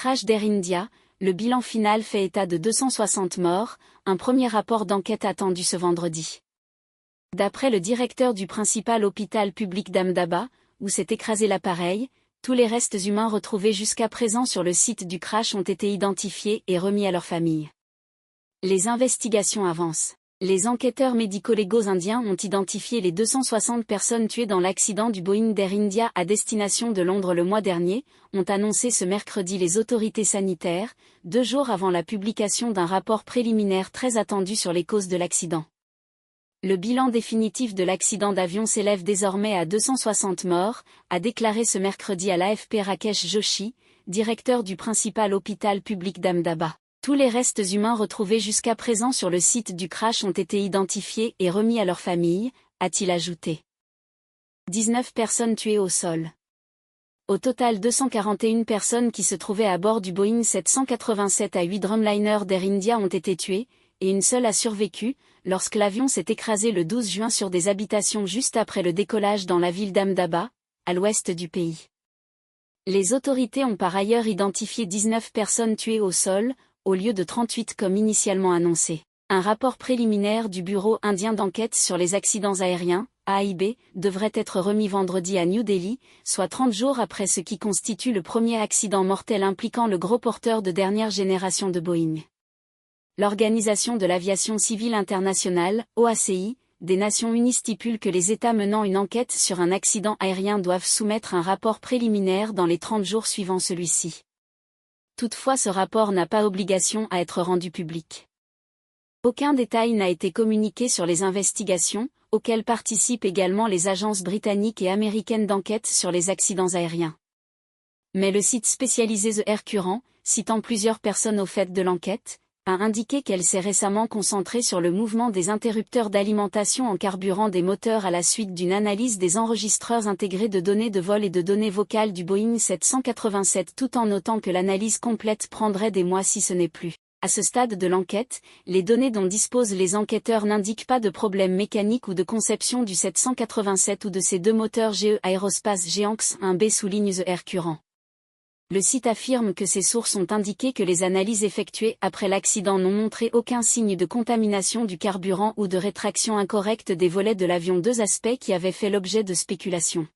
crash d'Air India, le bilan final fait état de 260 morts, un premier rapport d'enquête attendu ce vendredi. D'après le directeur du principal hôpital public d'Ahmedabad, où s'est écrasé l'appareil, tous les restes humains retrouvés jusqu'à présent sur le site du crash ont été identifiés et remis à leurs familles. Les investigations avancent. Les enquêteurs médico-légaux indiens ont identifié les 260 personnes tuées dans l'accident du Boeing d'Air India à destination de Londres le mois dernier, ont annoncé ce mercredi les autorités sanitaires, 2 jours avant la publication d'un rapport préliminaire très attendu sur les causes de l'accident. Le bilan définitif de l'accident d'avion s'élève désormais à 260 morts, a déclaré ce mercredi à l'AFP Rakesh Joshi, directeur du principal hôpital public d'Ahmedabad. Tous les restes humains retrouvés jusqu'à présent sur le site du crash ont été identifiés et remis à leurs familles, a-t-il ajouté. 19 personnes tuées au sol. Au total 241 personnes qui se trouvaient à bord du Boeing 787-8 Dreamliner d'Air India ont été tuées, et une seule a survécu, lorsque l'avion s'est écrasé le 12 juin sur des habitations juste après le décollage dans la ville d'Ahmedabad, à l'ouest du pays. Les autorités ont par ailleurs identifié 19 personnes tuées au sol, au lieu de 38 comme initialement annoncé. Un rapport préliminaire du Bureau indien d'enquête sur les accidents aériens, AIB, devrait être remis vendredi à New Delhi, soit 30 jours après ce qui constitue le premier accident mortel impliquant le gros porteur de dernière génération de Boeing. L'Organisation de l'aviation civile internationale, OACI, des Nations Unies stipule que les États menant une enquête sur un accident aérien doivent soumettre un rapport préliminaire dans les 30 jours suivant celui-ci. Toutefois, ce rapport n'a pas obligation à être rendu public. Aucun détail n'a été communiqué sur les investigations, auxquelles participent également les agences britanniques et américaines d'enquête sur les accidents aériens. Mais le site spécialisé The Air Current, citant plusieurs personnes au fait de l'enquête, a indiqué qu'elle s'est récemment concentrée sur le mouvement des interrupteurs d'alimentation en carburant des moteurs à la suite d'une analyse des enregistreurs intégrés de données de vol et de données vocales du Boeing 787 tout en notant que l'analyse complète prendrait des mois si ce n'est plus. À ce stade de l'enquête, les données dont disposent les enquêteurs n'indiquent pas de problème mécanique ou de conception du 787 ou de ses 2 moteurs GE Aerospace GEnx 1B souligne The Air Current. Le site affirme que ses sources ont indiqué que les analyses effectuées après l'accident n'ont montré aucun signe de contamination du carburant ou de rétraction incorrecte des volets de l'avion, 2 aspects qui avaient fait l'objet de spéculations.